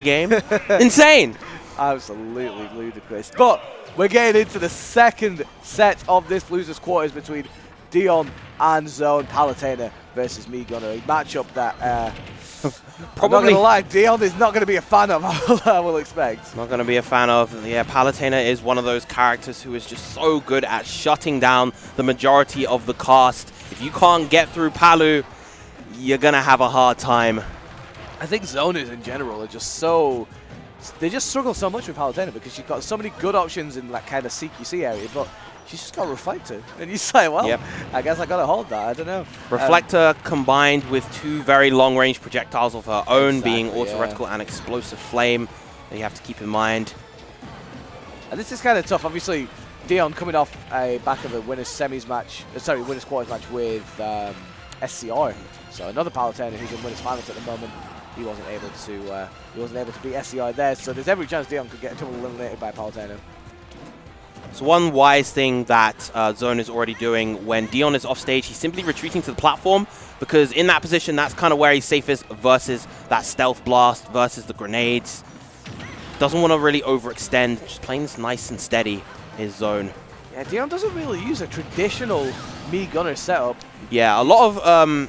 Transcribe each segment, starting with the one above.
game. Insane. Absolutely ludicrous. But we're getting into the second set of this losers quarters between Deon and Zone. Palutena versus me Gunner. A matchup that probably, I'm not going to lie, Deon is not going to be a fan of, I will expect. Not going to be a fan of. Yeah, Palutena is one of those characters who is just so good at shutting down the majority of the cast. If you can't get through Palu, you're going to have a hard time. I think zoners in general are just so... They just struggle so much with Palutena because she's got so many good options in that kind of CQC area, but she's just got Reflector. And you say, well, yep. I guess I got to hold that. I don't know. Reflector combined with two very long-range projectiles of her own, being Auto-Reticle and Explosive Flame, that you have to keep in mind. And this is kind of tough. Obviously, Deon coming off a back of a winners semis match, winners quarters match with SCR. So another Palutena who's in winners finals at the moment. He wasn't able to beat SCI there, so there's every chance Deon could get double eliminated by Palutena. So one wise thing that Zone is already doing when Deon is off stage, he's simply retreating to the platform, because in that position, that's kind of where he's safest versus that stealth blast, versus the grenades. Doesn't want to really overextend, just playing this nice and steady is Zone. Yeah, Deon doesn't really use a traditional me Gunner setup. Yeah, a lot of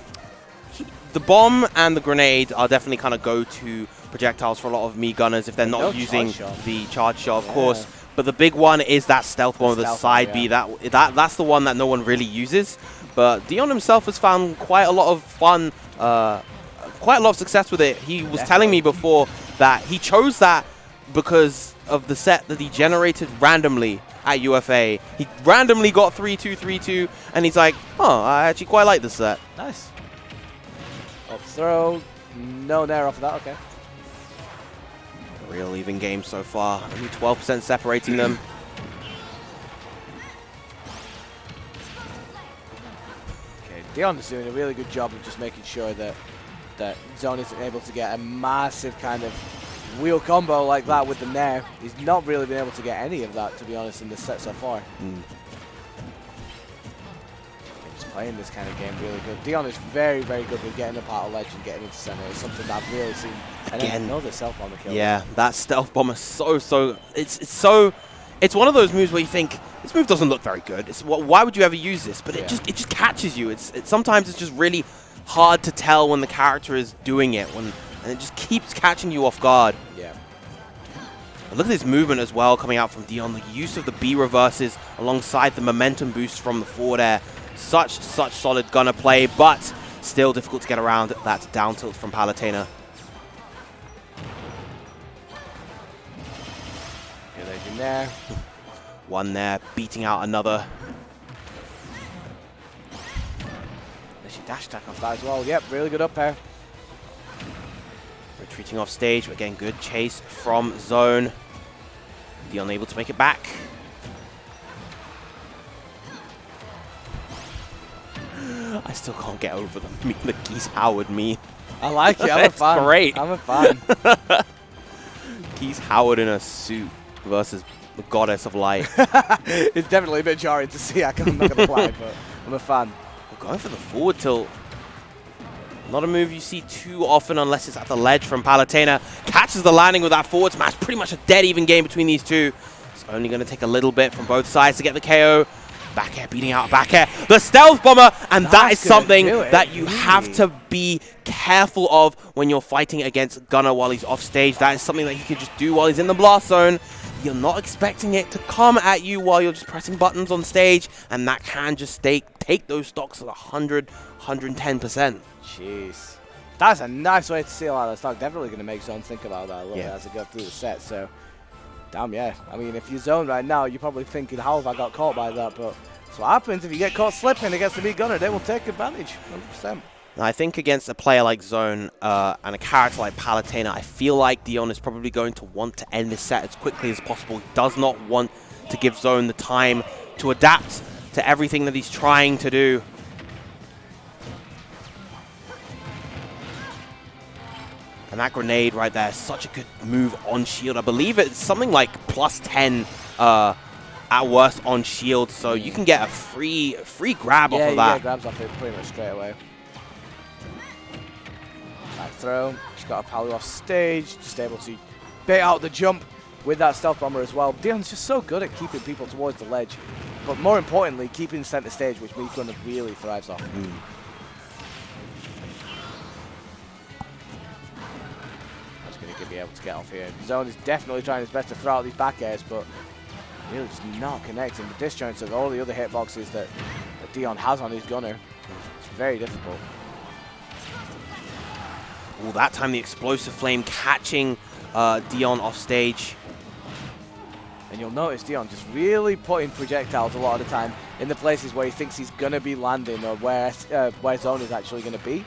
the bomb and the grenade are definitely kind of go-to projectiles for a lot of me gunners if they're not using the charge shot, of course. But the big one is that stealth bomb with the side B. That's the one that no one really uses. But Deon himself has found quite a lot of fun, quite a lot of success with it. He was telling me before that he chose that because of the set that he generated randomly at UFA. He randomly got 3-2, 3-2, and he's like, oh, I actually quite like this set. Nice. Up throw, no nair off of that, okay. Real even game so far, only 12% separating them. Okay, Deon is doing a really good job of just making sure that Zone isn't able to get a massive kind of wheel combo like that with the nair. He's not really been able to get any of that, to be honest, in this set so far. Playing this kind of game really good. Deon is very, very good with getting up out of ledge and getting into center. It's something that I've really seen. And again, another stealth bomber kill. Yeah, that stealth bomber is so. It's one of those moves where you think this move doesn't look very good. Why would you ever use this? But it just catches you. Sometimes it's just really hard to tell when the character is doing it, and it just keeps catching you off guard. Yeah. But look at this movement as well coming out from Deon. The use of the B reverses alongside the momentum boost from the forward air. Such solid gunner play, but still difficult to get around that down tilt from Palutena. Okay, there's your nair. One there, beating out another. There's your dash attack off that as well. Yep, really good up air. Retreating off stage, but again, good chase from Zone. Deon able to make it back. I still can't get over the Keith Howard me. I like it. I'm a fan. Great. I'm a fan. Keith Howard in a suit versus the goddess of light. It's definitely a bit jarring to see. I'm not going to lie, but I'm a fan. We're going for the forward tilt. Not a move you see too often unless it's at the ledge from Palutena. Catches the landing with that forward smash. Pretty much a dead even game between these two. It's only going to take a little bit from both sides to get the KO. Back air, beating out back air. The stealth bomber, and that is something that you have to be careful of when you're fighting against Gunner while he's off stage. That is something that he can just do while he's in the blast zone. You're not expecting it to come at you while you're just pressing buttons on stage, and that can just take those stocks at 100, 110%. Jeez. That's a nice way to seal out that stock. Definitely going to make Zone think about that a little bit as they go through the set. So, damn, yeah. I mean, if you're Zone right now, you're probably thinking, how have I got caught by that? But that's what happens if you get caught slipping against the big gunner. They will take advantage, 100%. I think against a player like Zone and a character like Palutena, I feel like Deon is probably going to want to end this set as quickly as possible. He does not want to give Zone the time to adapt to everything that he's trying to do. And that grenade right there is such a good move on shield. I believe it's something like +10 at worst on shield, so you can get a free grab off of that. Yeah, grabs off it pretty much straight away. throw. Just got a Palu off stage, just able to bait out the jump with that stealth bomber as well. Deon's just so good at keeping people towards the ledge, but more importantly, keeping center stage, which Gunner really thrives off. That's going to be able to get off here. Zone is definitely trying his best to throw out these back airs, but really just not connecting. The disjoints of all the other hitboxes that Deon has on his Gunner, it's very difficult. Well, that time the explosive flame catching Deon off stage. And you'll notice Deon just really putting projectiles a lot of the time in the places where he thinks he's going to be landing or where Zone is actually going to be.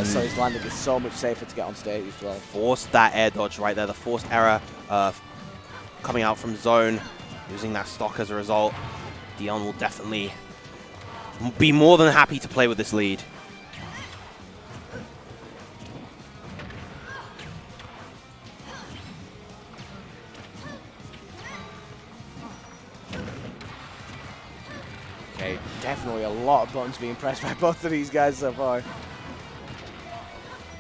So his landing is so much safer to get on stage as well. Forced that air dodge right there, the forced error coming out from Zone, using that stock as a result. Deon will definitely be more than happy to play with this lead. Okay, definitely a lot of buttons being pressed by both of these guys so far.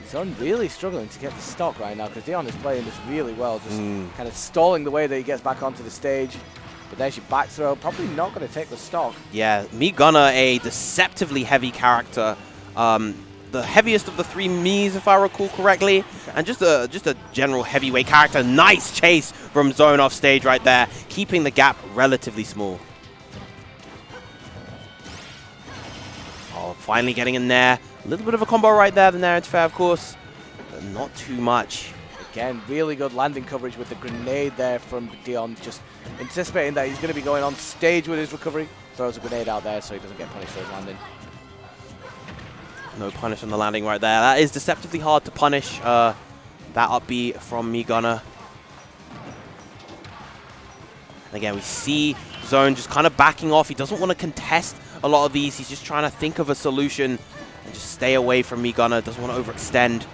Zone really struggling to get the stock right now because Deon is playing this really well, just kind of stalling the way that he gets back onto the stage. But there's your back throw, probably not going to take the stock. Yeah, Gunner, a deceptively heavy character. The heaviest of the three Miis, if I recall correctly. Okay. And just a general heavyweight character. Nice chase from Zone off stage right there, keeping the gap relatively small. Oh, finally getting in there. A little bit of a combo right there, the Nair fair, of course, but not too much. Again, really good landing coverage with the grenade there from Deon, just anticipating that he's going to be going on stage with his recovery. Throws a grenade out there so he doesn't get punished for his landing. No punish on the landing right there. That is deceptively hard to punish, that up B from Gunner. And again, we see Zone just kind of backing off. He doesn't want to contest a lot of these. He's just trying to think of a solution and just stay away from Gunner. Doesn't want to overextend.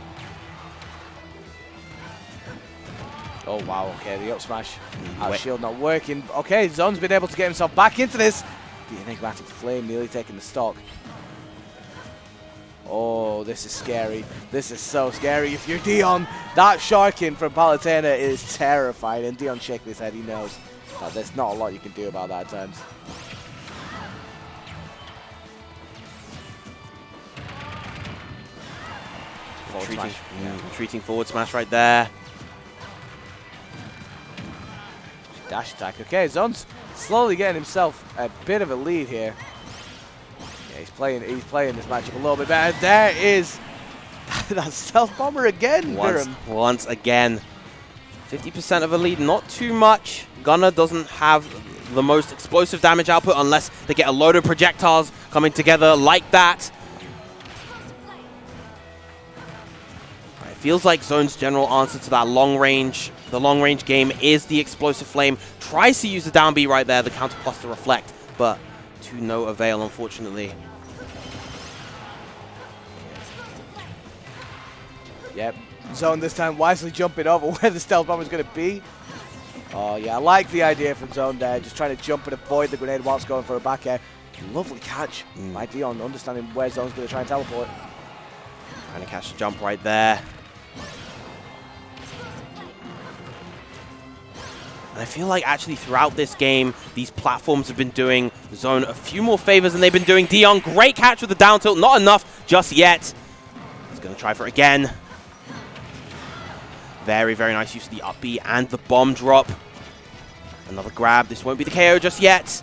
Oh, wow. Okay, the up smash. Out shield not working. Okay, Zone's been able to get himself back into this. The enigmatic flame nearly taking the stock. Oh, this is scary. This is so scary. If you're Deon, that sharking from Palutena is terrifying. And Deon shaking his head. He knows that there's not a lot you can do about that at times. Retreating forward smash right there. Dash attack. Okay, Zone's slowly getting himself a bit of a lead here. Yeah, he's playing this matchup a little bit better. There is that stealth bomber again. Once again. 50% of a lead, not too much. Gunner doesn't have the most explosive damage output unless they get a load of projectiles coming together like that. Feels like Zone's general answer to that long range, the long range game is the explosive flame. Tries to use the down B right there, the counter plus the reflect, but to no avail, unfortunately. Yep, Zone this time wisely jumping over where the stealth bomber is going to be. Oh yeah, I like the idea from Zone there, just trying to jump and avoid the grenade whilst going for a back air. Lovely catch by Deon, understanding where Zone's going to try and teleport. Trying to catch the jump right there. And I feel like actually throughout this game, these platforms have been doing Zone a few more favors than they've been doing Deon. Great catch with the down tilt, not enough just yet. He's going to try for it again. Very, very nice use of the up B and the bomb drop. Another grab. This won't be the KO just yet.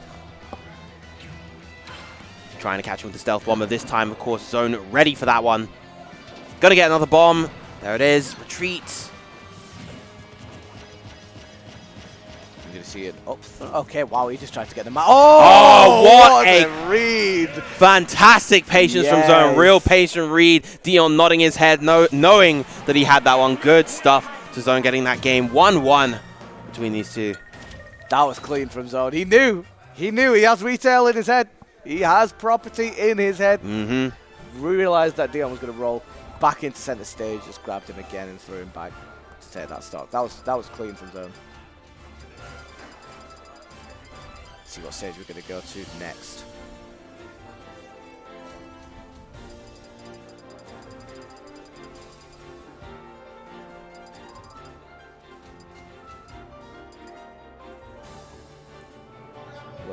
Trying to catch him with the stealth bomber this time. Of course, Zone ready for that one. Gonna get another bomb. There it is. Retreat. You're gonna see it up. Okay, wow, he just tried to get them out. Oh, what a read! Fantastic patience from Zone. Real patient read. Deon nodding his head, knowing that he had that one. Good stuff to Zone getting that game 1-1 between these two. That was clean from Zone. He knew. He has retail in his head. He has property in his head. Realized that Deon was going to roll back into center stage, just grabbed him again and threw him back to take that stock. That was clean from Zone. Let's see what stage we're going to go to next.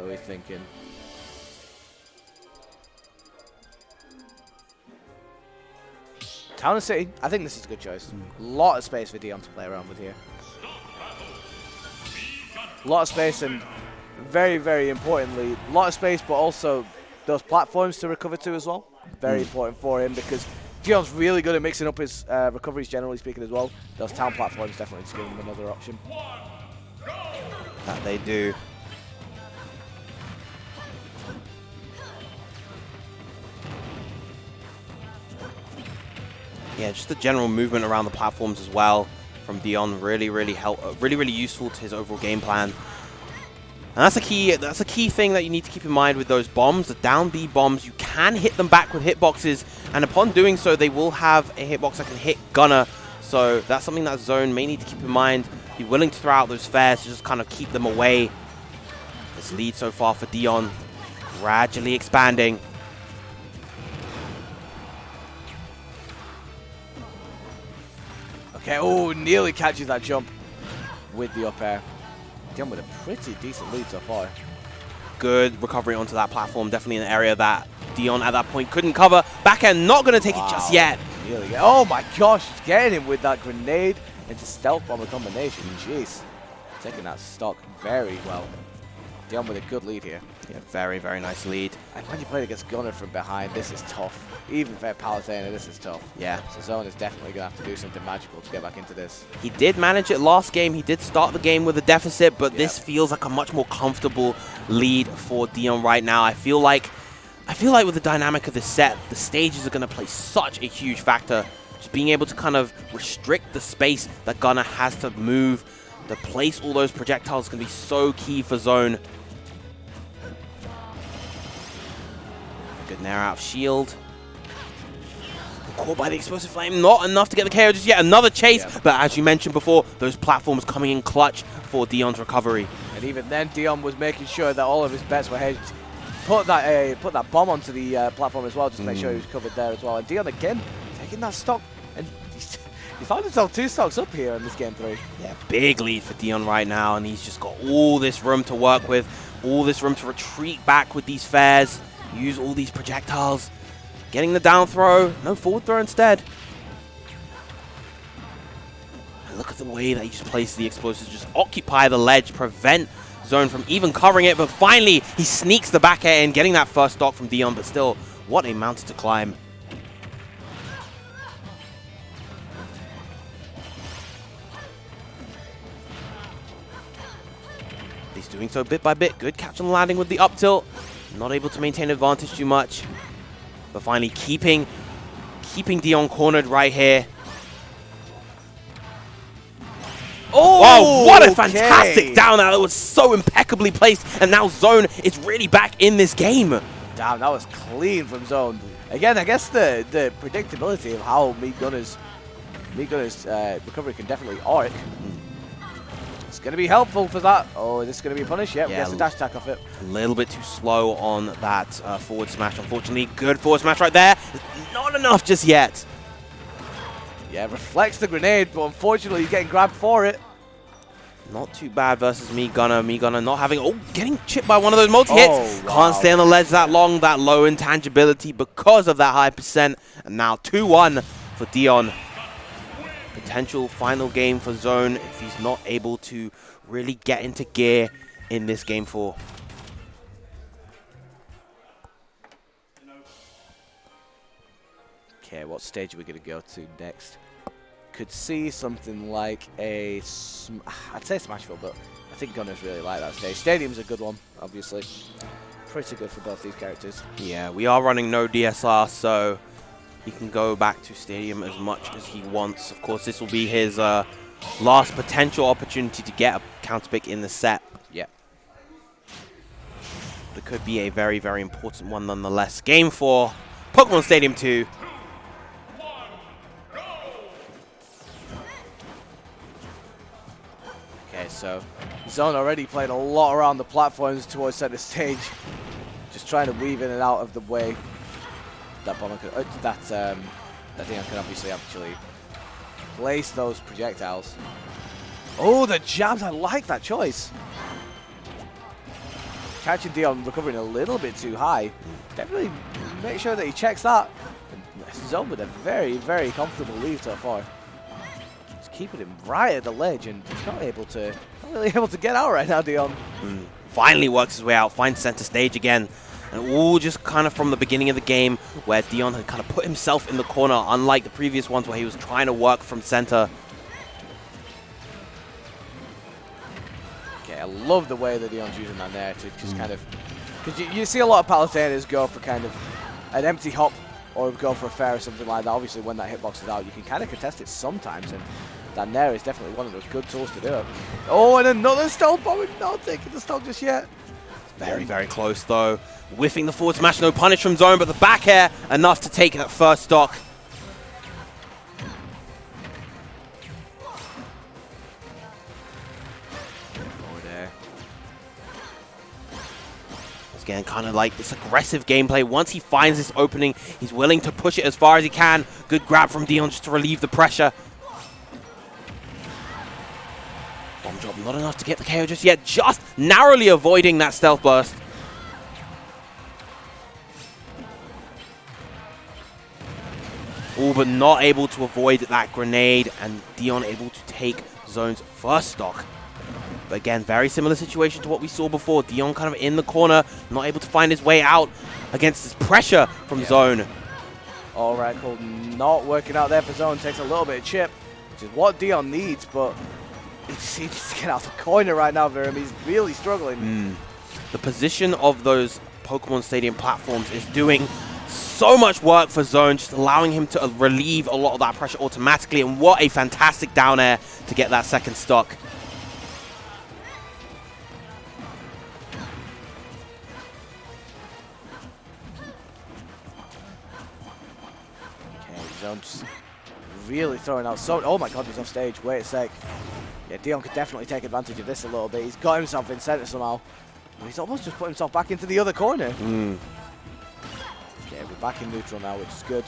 What are we thinking? Town and City. I think this is a good choice. A lot of space for Deon to play around with here. A lot of space, and very, very importantly, a lot of space, but also those platforms to recover to as well. Very important for him, because Deon's really good at mixing up his recoveries, generally speaking, as well. Those town platforms definitely just give him another option. That they do. Yeah, just the general movement around the platforms as well from Deon really useful to his overall game plan. And that's a key thing that you need to keep in mind with those bombs, the down B bombs. You can hit them back with hitboxes, and upon doing so, they will have a hitbox that can hit Gunner. So that's something that Zone may need to keep in mind. Be willing to throw out those fares to just kind of keep them away. This lead so far for Deon gradually expanding. Okay, oh, nearly catches that jump with the up air. Deon with a pretty decent lead so far. Good recovery onto that platform, definitely an area that Deon at that point couldn't cover. Backhand not going to take it just yet. Nearly. Oh my gosh, he's getting him with that grenade into stealth bomber combination. Jeez. Taking that stock very well. Deon with a good lead here. Yeah, very, very nice lead. And when you play against Gunner from behind, this is tough. Even for Palutena, this is tough. Yeah. So Zone is definitely going to have to do something magical to get back into this. He did manage it last game. He did start the game with a deficit, but this feels like a much more comfortable lead for Deon right now. I feel like with the dynamic of this set, the stages are going to play such a huge factor. Just being able to kind of restrict the space that Gunner has to move, to place all those projectiles is going to be so key for Zone. Good nair out of shield. Caught by the explosive flame, not enough to get the KO just yet. Another chase, but as you mentioned before, those platforms coming in clutch for Deon's recovery. And even then, Deon was making sure that all of his bets were hedged. Put that bomb onto the platform as well, just to make sure he was covered there as well. And Deon again taking that stock, and he found himself 2 stocks up here in this game 3. Yeah, big lead for Deon right now, and he's just got all this room to work with, all this room to retreat back with these fares, use all these projectiles. Getting the down throw, no forward throw instead. And look at the way that he just places the explosives, just occupy the ledge, prevent Zone from even covering it, but finally he sneaks the back air in, getting that first stock from Deon, but still, what a mountain to climb. He's doing so bit by bit. Good catch and landing with the up tilt. Not able to maintain advantage too much. But finally keeping Deon cornered right here. Oh, wow, what a fantastic down air. That was so impeccably placed. And now Zone is really back in this game. Damn, that was clean from Zone. Again, I guess the predictability of how Meat Gunner's recovery can definitely arc. It's going to be helpful for that. Oh, is this going to be punished? Yep, gets a dash attack off it. A little bit too slow on that forward smash, unfortunately. Good forward smash right there. Not enough just yet. Yeah, reflects the grenade, but unfortunately he's getting grabbed for it. Not too bad versus Me Gunner. Me Gunner not having... Oh, getting chipped by one of those multi-hits. Oh, wow. Can't stay on the ledge that long, that low intangibility because of that high percent. And now 2-1 for Deon. Potential final game for Zone if he's not able to really get into gear in this game 4. Okay, what stage are we going to go to next? Could see something like a... I'd say Smashville, but I think Gunners really like that stage. Stadium's a good one, obviously. Pretty good for both these characters. Yeah, we are running no DSR, so he can go back to Stadium as much as he wants. Of course, this will be his last potential opportunity to get a counter pick in the set. Yeah. But it could be a very, very important one nonetheless. Game 4, Pokemon Stadium 2. Okay, so Zone already played a lot around the platforms towards center stage. Just trying to weave in and out of the way. That bomber could, that Deon can obviously actually place those projectiles. Oh, the jabs! I like that choice. catching Deon recovering a little bit too high. Definitely make sure that he checks that. And Zone with a very, very comfortable lead so far. Just keeping him right at the ledge, and he's not really able to get out right now, Deon. Finally works his way out, finds center stage again. And all just kind of from the beginning of the game where Deon had kind of put himself in the corner, unlike the previous ones where he was trying to work from center. Okay, I love the way that Deon's using that there to just kind of... Because you see a lot of Palutenas go for kind of an empty hop or go for a fair or something like that. Obviously, when that hitbox is out, you can kind of contest it sometimes, and that Nair is definitely one of those good tools to do it. Oh, and another stealth bomb, not taking the stock just yet. Very, very close though. Whiffing the forward smash, no punish from Zone, but the back air enough to take that first stock. Forward air. Again, kind of like this aggressive gameplay. Once he finds this opening, he's willing to push it as far as he can. Good grab from Deon just to relieve the pressure. Bomb drop, not enough to get the KO just yet. Just narrowly avoiding that stealth burst. Oh, but not able to avoid that grenade, and Deon able to take Zone's first stock. But again, very similar situation to what we saw before. Deon kind of in the corner, not able to find his way out against this pressure from Zone. All right, cool. Not working out there for Zone. Takes a little bit of chip, which is what Deon needs, but he needs to get out the corner right now, Virim. He's really struggling. The position of those Pokemon Stadium platforms is doing so much work for Zone, just allowing him to relieve a lot of that pressure automatically. And what a fantastic down air to get that second stock. Okay, Zone just really throwing out so... Oh my god, he's off stage. Wait a sec. Yeah, Deon could definitely take advantage of this a little bit. He's got himself in center somehow. But he's almost just put himself back into the other corner. Okay, we're back in neutral now, which is good.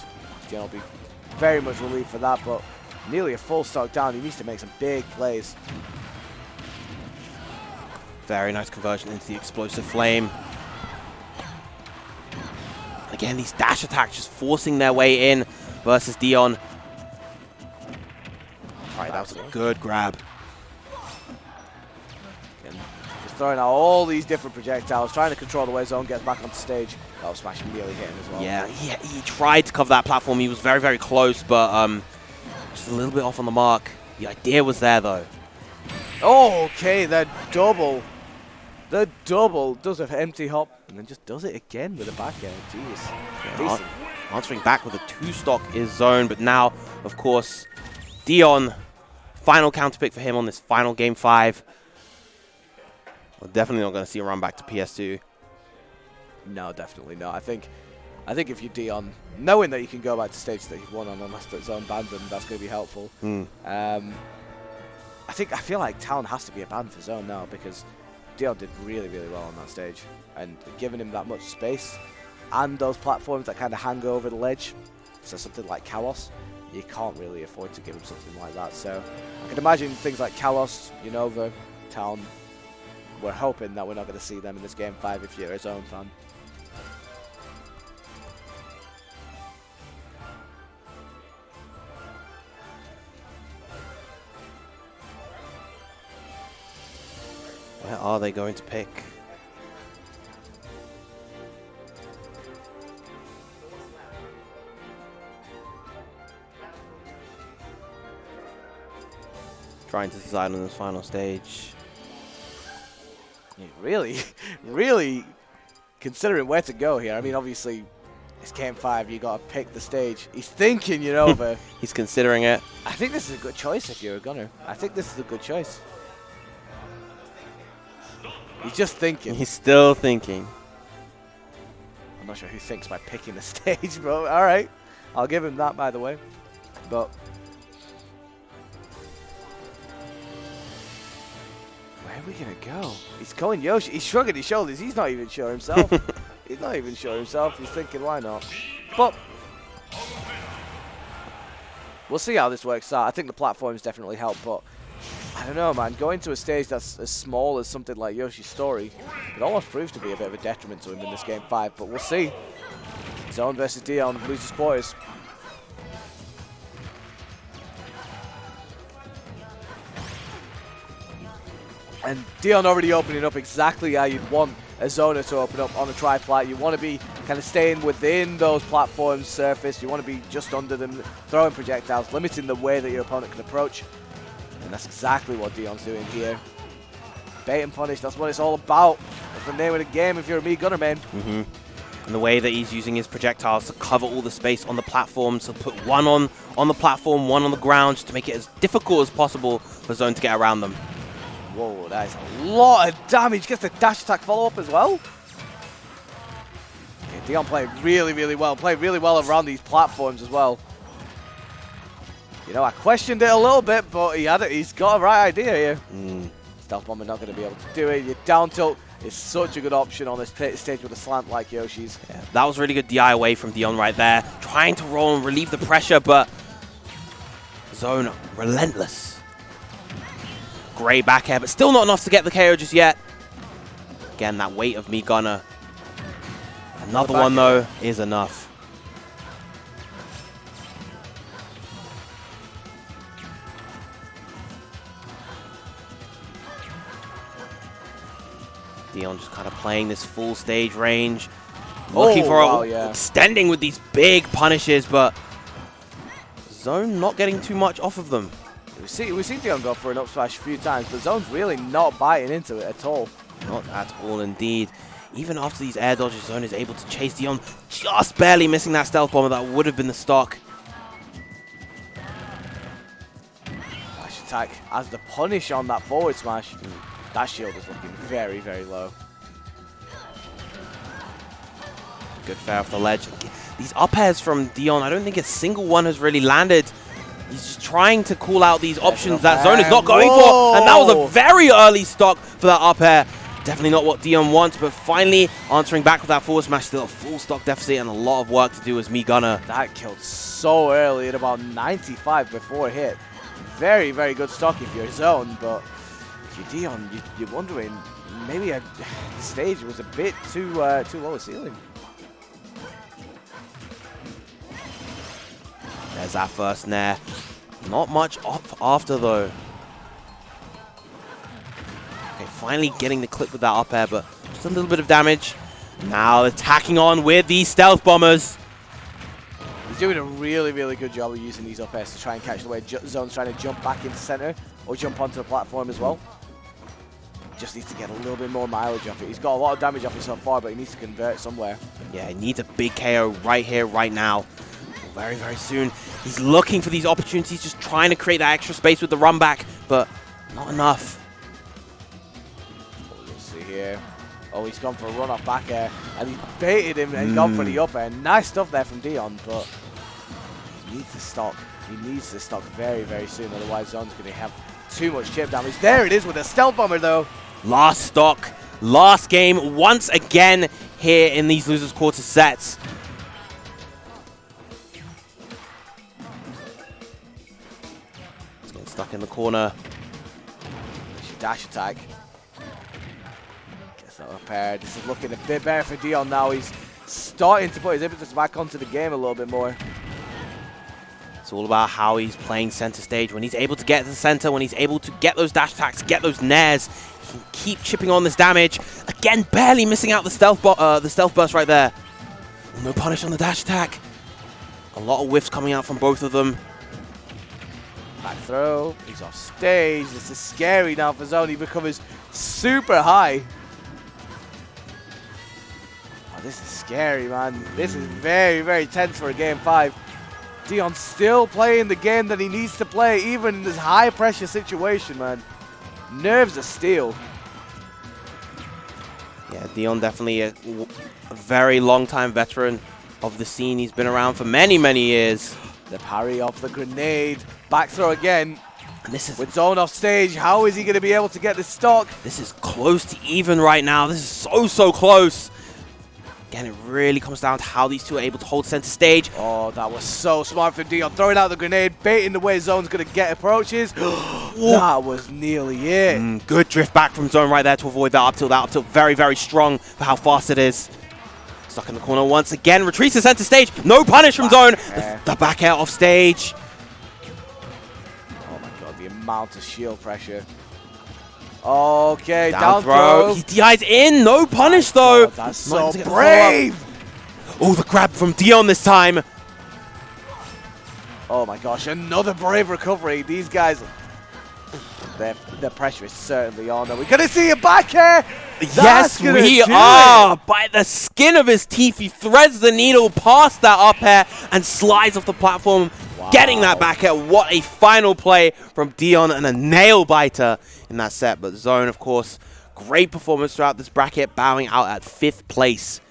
Deon will be very much relieved for that, but nearly a full stock down. He needs to make some big plays. Very nice conversion into the explosive flame. Again, these dash attacks just forcing their way in versus Deon. All right, that was a good grab. Again, just throwing out all these different projectiles, trying to control the way Zone gets back onto stage. Oh, smash nearly hit him as well. Yeah, he tried to cover that platform. He was very, very close, but just a little bit off on the mark. The idea was there, though. Oh, okay, the double. The double does an empty hop and then just does it again with a back air. Jeez. Yeah, answering back with a 2-stock is Zone, but now, of course, Deon, final counter pick for him on this final game 5. We're definitely not going to see a run back to PS2. No, definitely not. I think if you're Deon, knowing that you can go back to stage that you've won on unless that Zone banned them, that's going to be helpful. I feel like Town has to be a ban for Zone now because Deon did really, really well on that stage, and giving him that much space and those platforms that kind of hang over the ledge, so something like Kalos, you can't really afford to give him something like that. So I can imagine things like Kalos, Unova, Town. We're hoping that we're not going to see them in this game 5 if you're a Zone fan. Where are they going to pick? Trying to decide on this final stage. Yeah, really, really considering where to go here. I mean, obviously, it's game 5. You got to pick the stage. He's thinking, Unova. He's considering it. I think this is a good choice if you're a gunner. I think this is a good choice. He's just thinking. He's still thinking. I'm not sure who thinks by picking the stage, bro. All right. I'll give him that, by the way. But where are we going to go? He's going Yoshi. He's shrugging his shoulders. He's not even sure himself. He's not even sure himself. He's thinking, why not? But we'll see how this works out. I think the platforms definitely help, but I don't know, man. Going to a stage that's as small as something like Yoshi's Story, it almost proves to be a bit of a detriment to him in this game 5, but we'll see. Zone versus Deon, loses quarters. And Deon already opening up exactly how you'd want a zoner to open up on a tri-plat. You want to be kind of staying within those platforms' surface. You want to be just under them, throwing projectiles, limiting the way that your opponent can approach. And that's exactly what Deon's doing here. Bait and punish, that's what it's all about. That's the name of the game if you're a Mii Gunner, man. And the way that he's using his projectiles to cover all the space on the platform, so put one on the platform, one on the ground, just to make it as difficult as possible for Zone to get around them. Whoa, that is a lot of damage. Gets the dash attack follow-up as well. Okay, Deon played really, really well. Played really well around these platforms as well. You know, I questioned it a little bit, but he's got a right idea here. Stealth Bomber not going to be able to do it. Your down tilt is such a good option on this stage with a slant like Yoshi's. Yeah, that was really good DI away from Deon right there. Trying to roll and relieve the pressure, but Zone relentless. Great back air, but still not enough to get the KO just yet. Again, that weight of Mii Gunner. Another one, though, is enough. Deon just kind of playing this full stage range. Looking for extending with these big punishes, but Zone not getting too much off of them. We've seen Deon go for an up smash a few times, but Zone's really not biting into it at all. Not at all, indeed. Even after these air dodges, Zone is able to chase Deon, just barely missing that stealth bomber that would have been the stock. Dash attack as the punish on that forward smash. That shield is looking very, very low. Good fair off the ledge. These up airs from Deon, I don't think a single one has really landed. He's just trying to call out these options that Zone is not going for. And that was a very early stock for that up air. Definitely not what Deon wants, but finally answering back with that forward smash. Still a full stock deficit and a lot of work to do as Mii Gunner. That killed so early at about 95 before it hit. Very, very good stock if you're Zone, but if you're Deon, you're wondering maybe the stage was a bit too low a ceiling. There's that first nair. Not much off after, though. Okay, finally getting the clip with that up air, but just a little bit of damage. Now attacking on with these stealth bombers. He's doing a really, really good job of using these up airs to try and catch the way Zone's trying to jump back into center or jump onto the platform as well. Just needs to get a little bit more mileage off it. He's got a lot of damage off it so far, but he needs to convert somewhere. Yeah, he needs a big KO right here, right now. Very, very soon. He's looking for these opportunities, just trying to create that extra space with the run back, but not enough. Let's see here. Oh, he's gone for a run off back air, and he baited him and gone for the up air. Nice stuff there from Deon, but he needs to stock. He needs to stock very, very soon, otherwise Zone's going to have too much chip damage. There it is with a stealth bomber, though. Last stock, last game, once again here in these losers quarter sets. Stuck in the corner. Dash attack. Gets that up air. This is looking a bit better for Deon now. He's starting to put his impetus back onto the game a little bit more. It's all about how he's playing center stage. When he's able to get to the center, when he's able to get those dash attacks, get those nairs, he can keep chipping on this damage. Again, barely missing out the stealth burst right there. No punish on the dash attack. A lot of whiffs coming out from both of them. Back throw, he's off stage. This is scary now for Zone. He becomes super high. Oh, this is scary, man. This is very, very tense for a game 5. Deon still playing the game that he needs to play, even in this high pressure situation, man. Nerves of steel. Yeah, Deon definitely a very long time veteran of the scene. He's been around for many, many years. The parry off the grenade. Back throw again. And this is with Zone off stage. How is he going to be able to get this stock? This is close to even right now. This is so, so close. Again, it really comes down to how these two are able to hold center stage. Oh, that was so smart from Deon. Throwing out the grenade, baiting the way Zone's going to get approaches. That was nearly it. Good drift back from Zone right there to avoid that up tilt. That up tilt very, very strong for how fast it is. Stuck in the corner once again. Retreats to center stage. No punish from Zone. The back air off stage. Oh my god, the amount of shield pressure. Okay, Down throw. He DI's in. No punish though. God, that's so brave. Oh, the grab from Deon this time. Oh my gosh, another brave recovery. These guys, their pressure is certainly on. Are we going to see a back air? Yes, we are. By the skin of his teeth, he threads the needle past that up air and slides off the platform, getting that back air. What a final play from Deon and a nail biter in that set. But Zone, of course, great performance throughout this bracket, bowing out at 5th place.